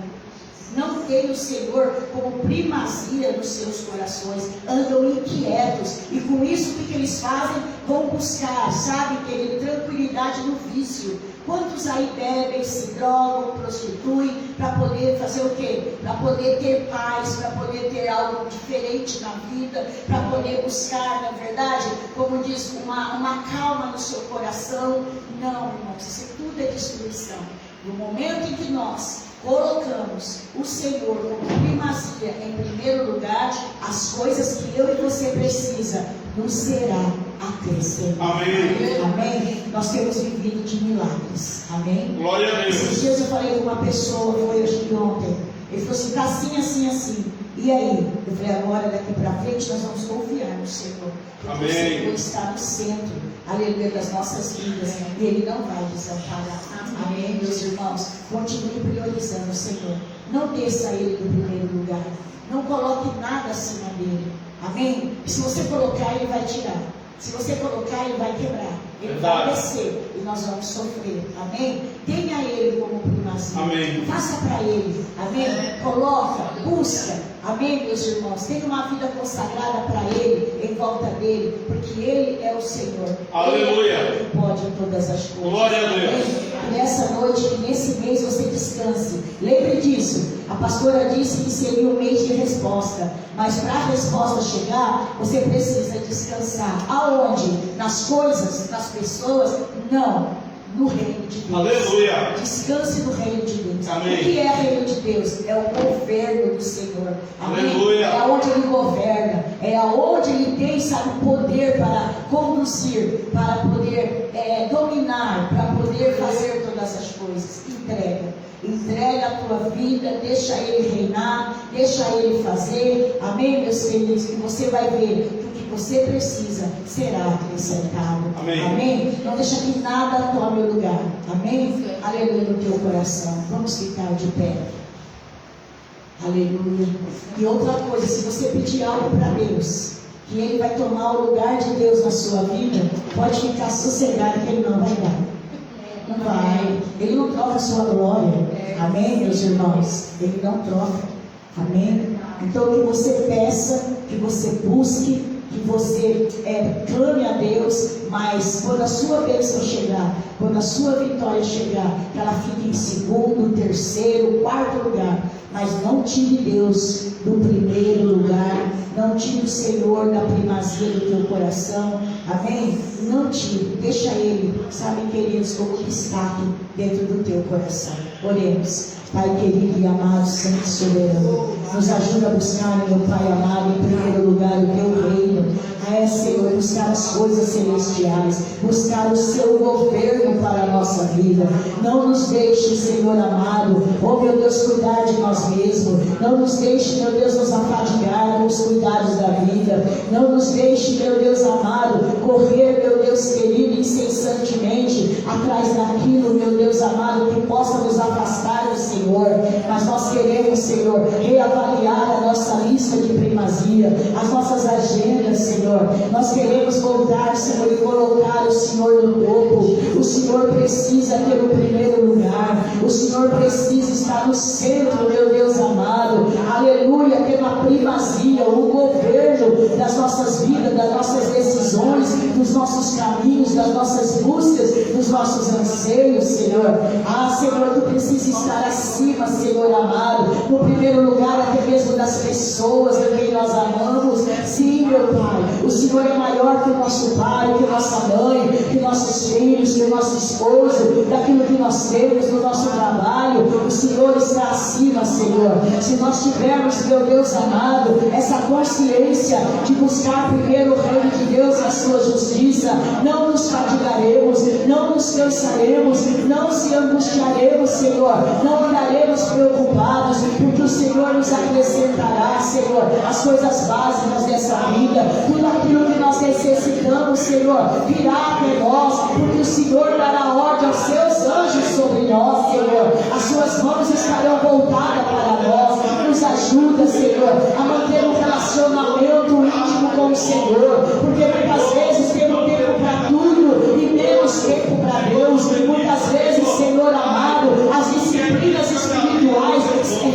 Não tem o Senhor como primazia nos seus corações, andam inquietos, e com isso o que eles fazem? Vão buscar, sabe, querido, tranquilidade no vício. Quantos aí bebem, se drogam, prostituem, para poder fazer o quê? Para poder ter paz, para poder ter algo diferente na vida, para poder buscar, na verdade, como diz, uma calma no seu coração. Não, irmãos, isso tudo é destruição. No momento em que nós colocamos o Senhor como primazia em primeiro lugar, as coisas que eu e você precisa nos será acrescentado. Amém. Amém. Nós temos vivido de milagres. Amém. Glória a Deus. Esses dias eu falei com uma pessoa, foi acho que ontem. Ele falou assim, está assim, assim, assim. E aí? Eu falei, agora daqui para frente nós vamos confiar no Senhor. Porque o Senhor está no centro, aleluia, das nossas vidas. E Ele não vai desamparar. Amém, meus irmãos? Continue priorizando o Senhor. Não desça Ele no primeiro lugar. Não coloque nada acima dele. Amém? E se você colocar, Ele vai tirar. Se você colocar, Ele vai quebrar. Ele vai descer e nós vamos sofrer. Amém? Tenha Ele como primazia. Amém. Faça para Ele. Amém? Coloca, busca. Amém, meus irmãos? Tenha uma vida consagrada para Ele, em volta dele, porque Ele é o Senhor. Aleluia. Ele pode todas as coisas. Glória a Deus. E nessa noite, que nesse mês você descanse. Lembre disso. A pastora disse que seria um mês de resposta. Mas para a resposta chegar, você precisa descansar. Aonde? Nas coisas, nas pessoas? Não. No reino de Deus. Aleluia. Descanse no reino de Deus. Amém. O que é o reino de Deus? É o governo do Senhor. Amém? Aleluia. É onde Ele governa. É aonde Ele tem, sabe, poder para conduzir, para poder dominar, para poder fazer todas as coisas. Entrega a tua vida, deixa Ele reinar, deixa Ele fazer. Amém, meus queridos? E você vai ver que o que você precisa será acrescentado. Amém. Amém? Não deixa que nada tome o lugar. Amém? Aleluia no teu coração. Vamos ficar de pé. Aleluia. E outra coisa, se você pedir algo para Deus, que Ele vai tomar o lugar de Deus na sua vida, pode ficar sossegado que Ele não vai dar. Não vai. Ele não troca a sua glória. Amém, meus irmãos? Ele não troca. Amém? Então que você peça, que você busque, que você clame a Deus, mas quando a sua bênção chegar, quando a sua vitória chegar, que ela fique em segundo, terceiro, quarto lugar, mas não tire Deus do primeiro lugar, não tire o Senhor da primazia do teu coração. Amém? Não tire, deixa Ele, sabe, queridos, como destaque dentro do teu coração. Oremos. Pai querido e amado, Santo e soberano, nos ajuda a buscar, meu Pai amado, em primeiro lugar o teu reino. Senhor, buscar as coisas celestiais, buscar o seu governo para a nossa vida. Não nos deixe, Senhor amado, oh meu Deus, cuidar de nós mesmos. Não nos deixe, meu Deus, nos afadigar com os cuidados da vida. Não nos deixe, meu Deus amado, correr, meu Deus querido, incessantemente atrás daquilo, meu Deus amado, que possa nos afastar do Senhor. Mas nós queremos, Senhor, reavaliar a nossa lista de primazia, as nossas agendas, Senhor. Nós queremos voltar, Senhor, e colocar o Senhor no topo. O Senhor precisa ter o primeiro lugar. O Senhor precisa estar no centro, meu Deus amado. Aleluia, ter uma primazia, o governo das nossas vidas, das nossas decisões, dos nossos caminhos, das nossas buscas, dos dos nossos anseios, Senhor. Ah, Senhor, Tu precisa estar acima, Senhor amado, no primeiro lugar até mesmo das pessoas a quem nós amamos. Sim, meu Pai, o Senhor é maior que o nosso pai, que a nossa mãe, que nossos filhos, que o nosso esposo, daquilo que nós temos no nosso trabalho. O Senhor está acima, Senhor. Se nós tivermos, meu Deus amado, essa consciência de buscar primeiro o reino de Deus e a sua justiça, não nos fadigaremos, não nos cansaremos, não se angustiaremos, Senhor, não andaremos preocupados, porque o Senhor nos acrescentará, Senhor, as coisas básicas dessa vida, tudo aquilo que nós necessitamos, Senhor, virá até nós, porque o Senhor dará ordem aos seus anjos sobre nós, Senhor. As suas mãos estarão voltadas para nós. Nos ajuda, Senhor, a manter um relacionamento íntimo com o Senhor, porque muitas vezes temos tempo para tudo e menos tempo para Deus. Muitas vezes, Senhor amado, as disciplinas espirituais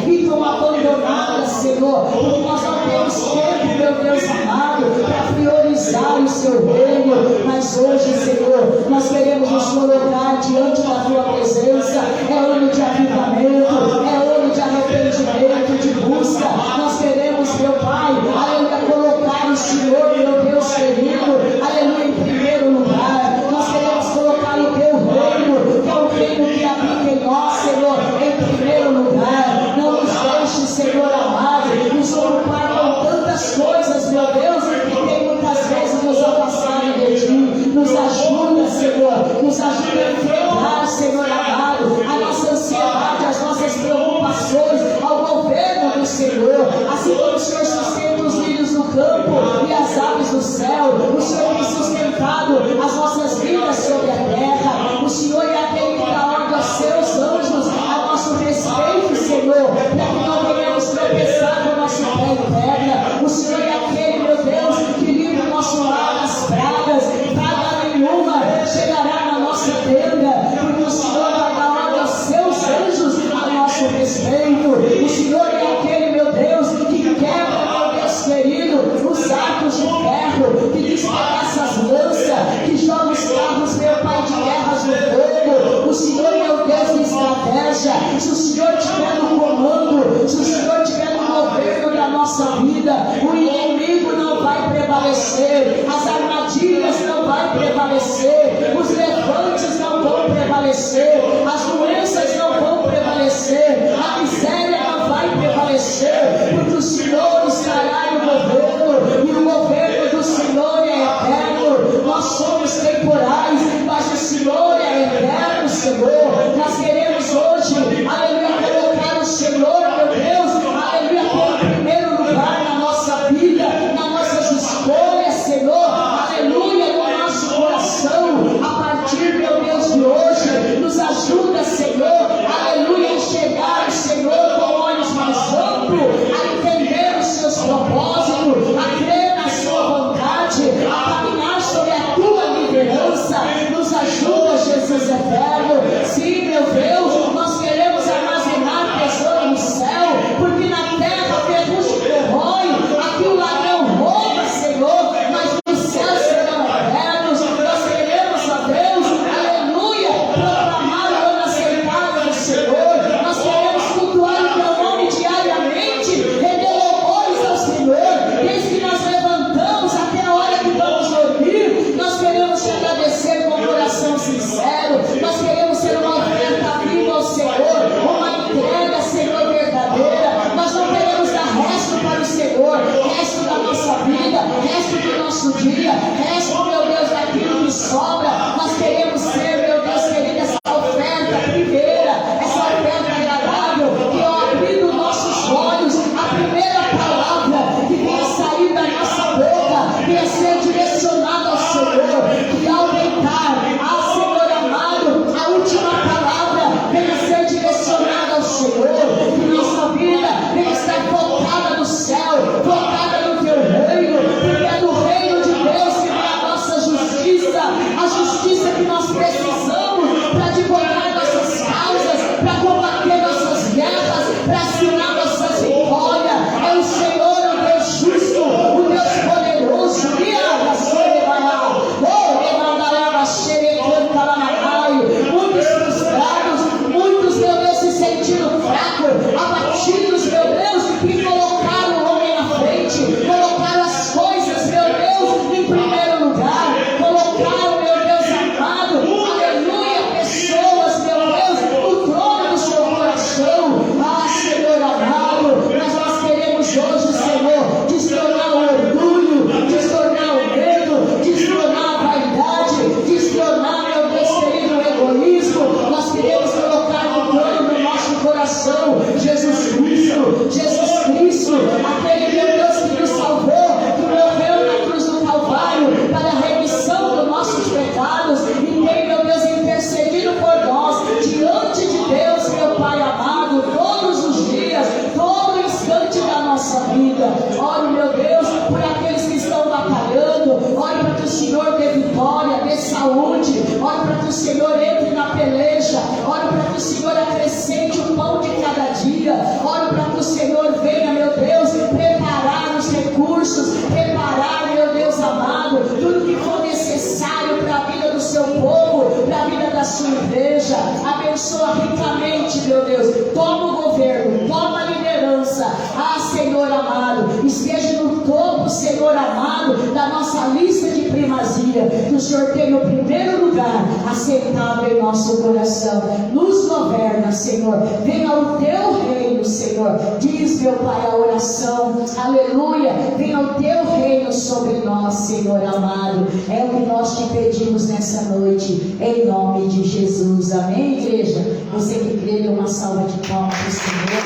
ficam abandonadas, Senhor, porque nós não temos tempo, meu Deus amado, para priorizar o seu reino. Mas hoje, Senhor, nós queremos nos colocar diante da Tua presença. É ano de avivamento, é ano de arrependimento, de busca. Nós queremos, meu Pai, aleluia, colocar o Senhor, meu Deus querido, aleluia, em primeiro lugar. Nós queremos colocar o Teu reino, que é o reino que habita em nós, Senhor, em primeiro lugar. Não nos deixe, Senhor amado, nos ocupar com tantas coisas, meu Deus, que tem muitas vezes nos afastado de Ti. Nos ajuda, Senhor, nos ajuda a enfrentar, Senhor amado, a nossa ansiedade, as nossas preocupações ao governo do Senhor. Assim como o Senhor sustenta os lírios do campo e as aves do céu, o Senhor tem sustentado as nossas vidas sobre a terra. O Senhor é aquele que dá ordem aos seus anjos a nosso respeito, Senhor, para que não venhamos tropeçar com o nosso pé em pedra. O Senhor é aquele, meu Deus, que livra o nosso lar das pragas. Praga nenhuma chegará na nossa tenda, porque o Senhor vai dar ordem aos seus anjos a nosso respeito. O Senhor é aquele, meu Deus, que quebra, meu Deus querido, os arcos de ferro, que despedaça as lanças, que joga os carros, meu Pai, de guerras no fogo. O Senhor, meu Deus, de estratégia. Se o Senhor estiver no comando, se o Senhor estiver no governo da nossa vida, o inimigo não vai prevalecer, as armadilhas não vão prevalecer, os levantes não vão prevalecer, as doenças não vão prevalecer, a miséria não vai prevalecer, porque o Senhor estará no governo, e o governo do Senhor é eterno. Nós somos temporais, mas o Senhor é eterno, Senhor. Nós queremos hoje, aleluia, colocar o Senhor, meu Deus, aleluia, como primeiro lugar na nossa vida, nas nossas escolhas, Senhor, aleluia, no nosso coração. A partir, meu Deus, de hoje, nos ajuda da sua igreja. Abençoa ricamente, meu Deus. Toma o governo, toma a liderança. Ah, Senhor amado, esteja no topo, Senhor amado, da nossa lista de primazia. Que o Senhor tenha o primeiro lugar assentado em nosso coração. Nos governa, Senhor. Venha o teu reino, Senhor. Diz, meu Pai, a oração. Aleluia. Venha o teu reino sobre nós, Senhor amado. É o que nós te pedimos nessa noite, em nome de Jesus. Amém, igreja? Você que crê, dê uma salva de palmas para o Senhor.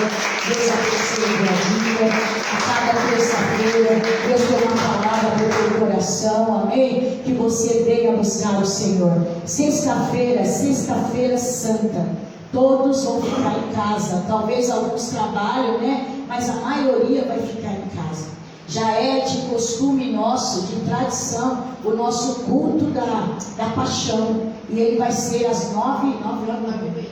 Deus abençoe a vida. A cada terça-feira, Deus dê uma palavra para o teu coração. Amém? Que você venha buscar o Senhor. Sexta-feira santa. Todos vão ficar em casa. Talvez alguns trabalham, né? Mas a maioria vai ficar em casa. Já é de costume nosso, de tradição, o nosso culto da paixão. E ele vai ser às 9h30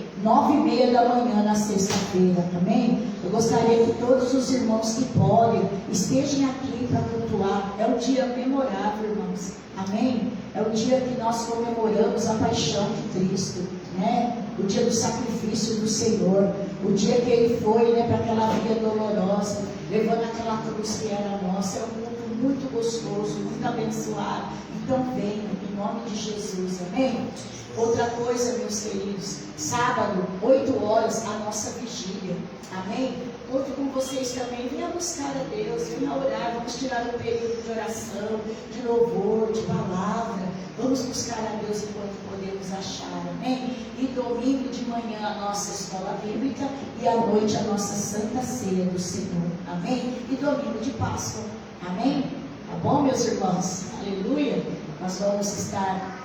da manhã na sexta-feira, amém? Eu gostaria que todos os irmãos que podem estejam aqui para cultuar. É um dia memorável, irmãos, amém? É o dia que nós comemoramos a paixão de Cristo, né? O dia do sacrifício do Senhor, o dia que Ele foi, né, para aquela via dolorosa, levando aquela cruz que era nossa. É um culto muito gostoso, muito abençoado. Então venham, em nome de Jesus, amém? Outra coisa, meus queridos, sábado, 8 horas, a nossa vigília, amém? Conto com vocês também, venha buscar a Deus, venha orar, vamos tirar um período de oração, de louvor, de palavra, vamos buscar a Deus enquanto podemos achar, amém? E domingo de manhã a nossa escola bíblica e à noite a nossa Santa Ceia do Senhor, amém? E domingo de Páscoa, amém? Tá bom, meus irmãos? Aleluia! Nós vamos estar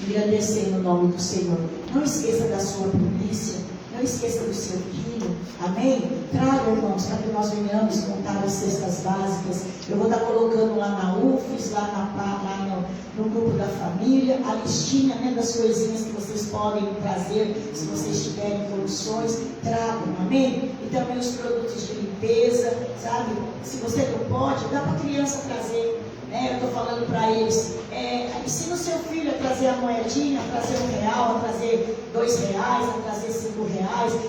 engrandecendo o nome do Senhor. Não esqueça da sua primícia, não esqueça do seu filho, amém? Traga, irmãos, para que nós venhamos montar as cestas básicas. Eu vou estar colocando lá na UFES, lá no grupo da família, a listinha, né, das coisinhas que vocês podem trazer, se vocês tiverem condições, tragam, amém? E também os produtos de limpeza, sabe? Se você não pode, dá para a criança trazer. Eu estou falando para eles, ensina o seu filho a trazer a moedinha, a trazer R$1, a trazer R$2, a trazer R$5,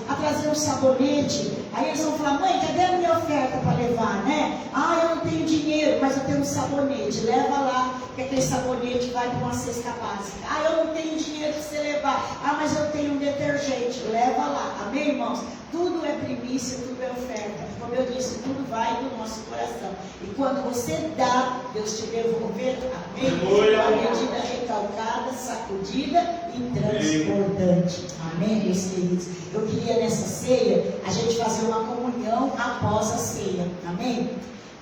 a trazer um sabonete. Aí eles vão falar, mãe, cadê a minha oferta para levar, né? Ah, eu não tenho dinheiro, mas eu tenho um sabonete. Leva lá, que aquele sabonete vai para uma cesta básica. Ah, eu não tenho dinheiro para você levar. Ah, mas eu tenho um detergente. Leva lá, amém, irmãos? Tudo é primícia, tudo é oferta. Como eu disse, tudo vai do nosso coração. E quando você dá, Deus te devolver, amém? Uma medida recalcada, sacudida e transbordante. Amém, meus queridos? Eu queria nessa ceia, a gente fazer uma comunhão após a ceia. Amém?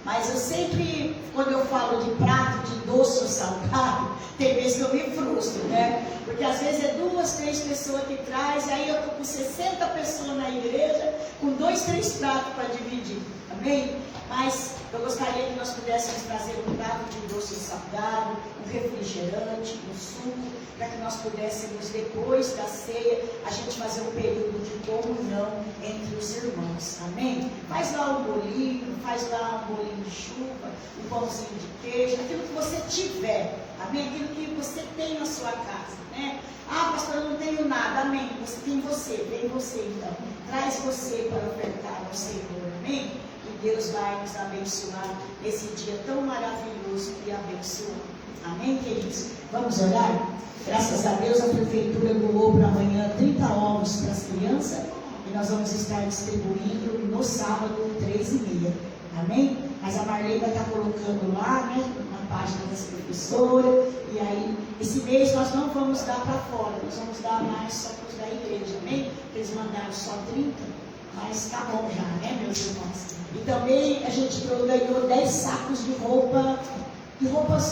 Mas eu sempre, quando eu falo de prato, de doce ou salgado, tem vezes que eu me frustro, né? Porque às vezes é 2, 3 pessoas que traz, e aí eu estou com 60 pessoas na igreja, com 2, 3 pratos para dividir, amém? Mas eu gostaria que nós pudéssemos trazer um prato de doce salgado, um refrigerante, um suco, para que nós pudéssemos, depois da ceia, a gente fazer um período de comunhão entre os irmãos, amém? Faz lá um bolinho, faz lá um bolinho de chuva, um pãozinho de queijo, aquilo que você tiver, amém? Aquilo que você tem na sua casa, né? Ah, pastor, eu não tenho nada, amém? Você tem você, vem você então, traz você para ofertar ao Senhor, amém? E Deus vai nos abençoar nesse dia tão maravilhoso e abençoado, amém, queridos? Vamos orar? Graças a Deus a prefeitura doou para amanhã 30 ovos para as crianças e nós vamos estar distribuindo no sábado 3h30, amém? Mas a Marlene vai estar colocando lá, né, na página das professoras, e aí esse mês nós não vamos dar para fora, nós vamos dar mais só para os da igreja, amém? Eles mandaram só 30, mas tá bom já, né, meus irmãos? E também a gente ganhou 10 sacos de roupas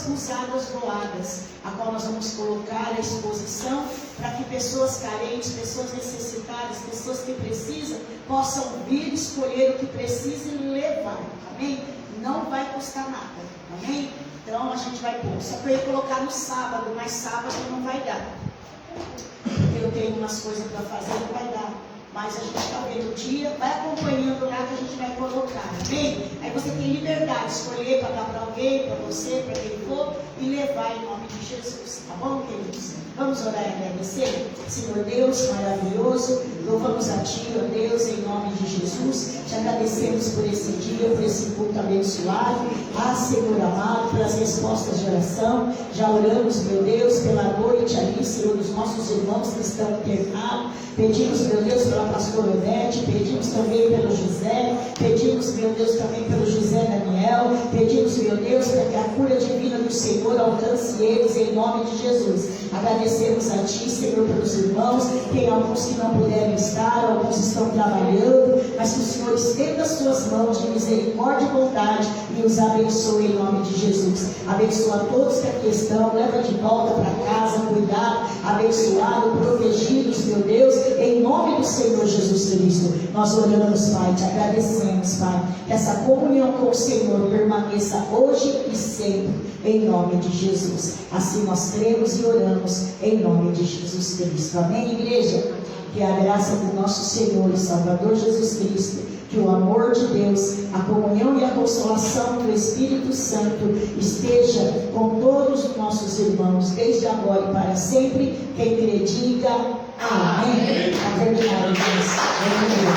usadas doadas, a qual nós vamos colocar à exposição para que pessoas carentes, pessoas necessitadas, pessoas que precisam, possam vir escolher o que precisam e levar, amém? Não vai custar nada, amém? Então a gente vai pôr, só que eu ia colocar no sábado, mas sábado não vai dar, porque eu tenho umas coisas para fazer, não vai dar. Mas a gente está vendo o dia, vai acompanhando lá que a gente vai colocar, amém? Aí você tem liberdade de escolher para dar para alguém, para você, para quem for, e levar em nome de Jesus, tá bom, queridos? Vamos orar e agradecer? Senhor Deus maravilhoso, louvamos a Ti, ó Deus, em nome de Jesus. Te agradecemos por esse dia, por esse culto abençoado. Senhor amado, pelas respostas de oração. Já oramos, meu Deus, pela noite ali, Senhor, dos nossos irmãos que estão internados. Pedimos, meu Deus, pela pastora Odete, pedimos também pelo José, pedimos, meu Deus, também pelo José Daniel, pedimos, meu Deus, para que a cura divina do Senhor alcance eles em nome de Jesus. Agradecemos a Ti, Senhor, pelos irmãos. Tem alguns que não puderam estar, alguns estão trabalhando, mas que o Senhor estenda as Suas mãos de misericórdia e bondade e os abençoe em nome de Jesus. Abençoa todos que aqui estão, leva de volta para casa, cuidado, abençoado, protegidos, meu Deus, em nome do Senhor Jesus Cristo. Nós oramos, Pai, te agradecemos, Pai, que essa comunhão com o Senhor permaneça hoje e sempre, em nome de Jesus. Assim nós cremos e oramos em nome de Jesus Cristo. Amém, igreja? Que a graça do nosso Senhor e Salvador Jesus Cristo, que o amor de Deus, a comunhão e a consolação do Espírito Santo esteja com todos os nossos irmãos, desde agora e para sempre. Quem crê, diga amém. A terminar, Deus.